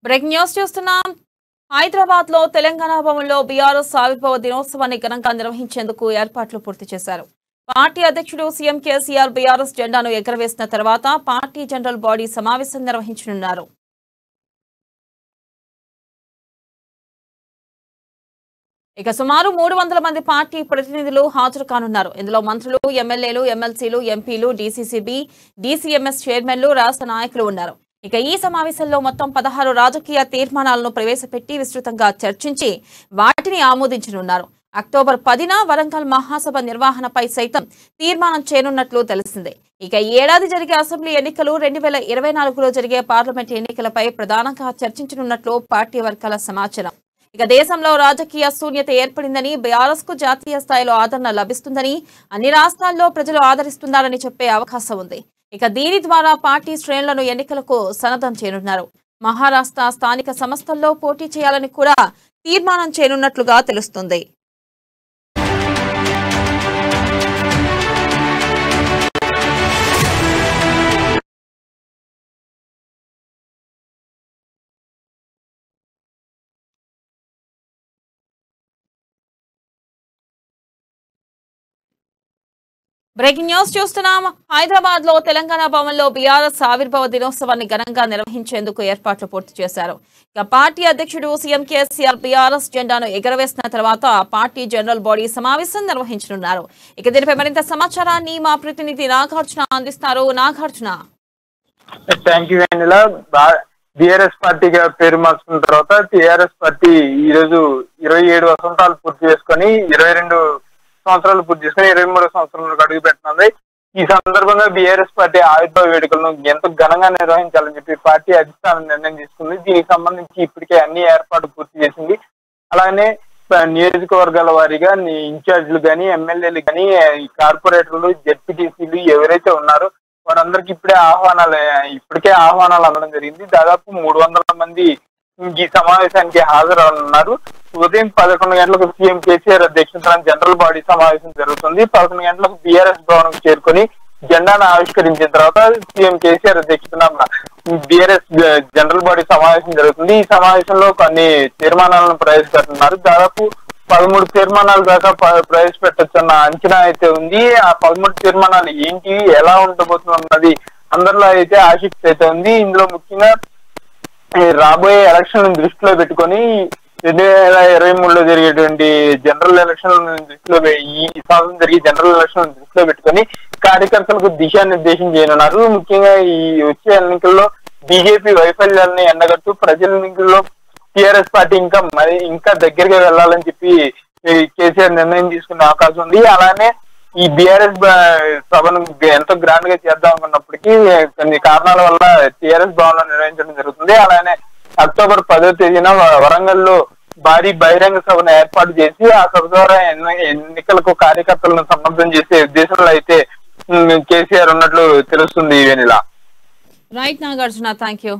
Breaking news చూస్తున్నాం. హైదరాబాద్ లో తెలంగాణ భవన్లో బీఆర్ఎస్ ఆవిర్భావ దినోత్సవాన్ని ఘనంగా నిర్వహించేందుకు ఏర్పాట్లు పూర్తి చేశారు. పార్టీ అధ్యక్షుడు సీఎం కేసీఆర్ బీఆర్ఎస్ జెండాను ఎగురవేసిన తర్వాత పార్టీ జనరల్ బాడీ సమావేశం నిర్వహించనున్నారు. ఇక సుమారు 300 మంది పార్టీ ప్రతినిధులు హాజరు కానున్నారు. ఇందులో మంత్రులు, ఎమ్మెల్యేలు, ఎమ్మెల్సీలు, ఎంపీలు, డీసీసీబీ, డీసీఎంఎస్ చైర్మన్లు, రాష్ట్ర నాయకులు ఉన్నారు. ఇక ఈ సమావేశంలో మొత్తం 16 రాజకీయ తీర్మానాలను ప్రవేశపెట్టి విస్తృతంగా చర్చించి వాటిని ఆమోదించనున్నారు. అక్టోబర్ 10న వరంగల్ మహాసభ నిర్వహణపై సైతం తీర్మానం చేయనున్నట్లు తెలిసిందే. ఇక ఈ ఏడాది జరిగే అసెంబ్లీ ఎన్నికలు 2024లో జరిగే పార్లమెంట్ ఎన్నికలపై ప్రధానంగా చర్చించనున్నట్లు పార్టీ వర్గాల సమాచారం. ఇక దేశంలో రాజకీయ శూన్యత ఏర్పడిందని, బీఆర్ఎస్ కు జాతీయ స్థాయిలో ఆదరణ లభిస్తుందని, అన్ని రాష్ట్రాల్లో ప్రజలు ఆదరిస్తున్నారని చెప్పే అవకాశం ఉంది. ఇక దీని ద్వారా పార్టీ శ్రేణులను ఎన్నికలకు సన్నద్ధం చేయనున్నారు. మహారాష్ట్ర స్థానిక సంస్థల్లో పోటీ చేయాలని కూడా తీర్మానం చేయనున్నట్లుగా తెలుస్తుంది. బ్రేకింగ్ న్యూస్ చూస్తున్నాం. హైదరాబాద్ లో తెలంగాణ భవన్ లో బీఆర్ఎస్ ఆవిర్భావ దినోత్సవాన్ని ఘనంగా నిర్వహించేందుకు ఏర్పాట్లు పూర్తి చేశారు. ఇక పార్టీ అధ్యక్షుడు సీఎం కేసీఆర్ బీఆర్ఎస్ జెండాను ఎగురవేసిన తర్వాత పార్టీ జనరల్ బాడీ సమావేశం నిర్వహించనున్నారు. ఇక దీనిపై మరింత సమాచారాన్ని మా ప్రతినిధి నాగార్జున అందిస్తారు. నాగార్జున. బీఆర్ఎస్ పార్టీగా పేరు మార్చుకున్న తర్వాత టీఆర్ఎస్ పార్టీ ఈ రోజు 27 వసంతాలు పూర్తి చేసుకుని 22 సంవత్సరాలు పూర్తి చేసుకుని 23వ సంవత్సరంలోకి అడుగు పెట్టనుంది. ఈ సందర్భంగా బీఆర్ఎస్ పార్టీ ఆవిర్భావ వేడుకలను ఎంతో ఘనంగా నిర్వహించాలని చెప్పి పార్టీ అధిష్టానం నిర్ణయం తీసుకుంది. దీనికి సంబంధించి ఇప్పటికే అన్ని ఏర్పాట్లు పూర్తి చేసింది. అలానే నియోజకవర్గాల వారీగా ఇన్ఛార్జీలు కానీ, ఎమ్మెల్యేలు కానీ, కార్పొరేటర్లు, జెడ్పీటీసీలు ఎవరైతే ఉన్నారో వారందరికి ఇప్పటికే ఆహ్వానాలు అందడం జరిగింది. దాదాపు 300 మంది ఈ సమావేశానికి హాజరవుతున్నారు. ఉదయం 11 గంటలకు సీఎం కేసీఆర్ అధ్యక్షతన జనరల్ బాడీ సమావేశం జరుగుతుంది. 11 గంటలకు బీఆర్ఎస్ భవన్ చేరుకొని జెండాను ఆవిష్కరించిన తర్వాత సీఎం కేసీఆర్ అధ్యక్షతన బీఆర్ఎస్ జనరల్ బాడీ సమావేశం జరుగుతుంది. ఈ సమావేశంలో కొన్ని తీర్మానాలను ప్రవేశపెడుతున్నారు. దాదాపు 13 తీర్మానాలు దాకా ప్రవేశపెట్టొచ్చన్న అంచనా అయితే ఉంది. ఆ 13 తీర్మానాలు ఏంటి, ఎలా ఉండబోతున్నది అందరిలో అయితే ఆసక్తి అయితే ఉంది. ఇందులో ముఖ్యంగా రాబోయే ఎలక్షన్ దృష్టిలో పెట్టుకొని 2023లో జరిగేటువంటి జనరల్ ఎలక్షన్ దృష్టిలో ఈ సంవత్సరం జరిగే జనరల్ ఎలక్షన్ దృష్టిలో పెట్టుకొని కార్యకర్తలకు దిశానిర్దేశం చేయనున్నారు. ముఖ్యంగా ఈ వచ్చే ఎన్నికల్లో బీజేపీ వైఫల్యాలని ఎండగట్టు ప్రజల ఎన్నికల్లో టీఆర్ఎస్ పార్టీ ఇంకా దగ్గరగా వెళ్లాలని చెప్పి కేసీఆర్ నిర్ణయం తీసుకునే అవకాశం ఉంది. అలానే ఈ బీఆర్ఎస్ సభను ఎంతో గ్రాండ్ గా చేద్దాం అనుకున్నప్పటికీ కొన్ని కారణాల వల్ల టీఆర్ఎస్ భవన్ లో నిర్వహించడం జరుగుతుంది. అలానే అక్టోబర్ 10వ తేదీన వరంగల్లో భారీ బహిరంగ సభను ఏర్పాటు చేసి ఆ సభ ద్వారా ఎన్నికలకు కార్యకర్తలను సన్నద్ధం చేసే ఉద్దేశంలో అయితే కేసీఆర్ ఉన్నట్లు తెలుస్తుంది. Right Nagarjuna, thank you.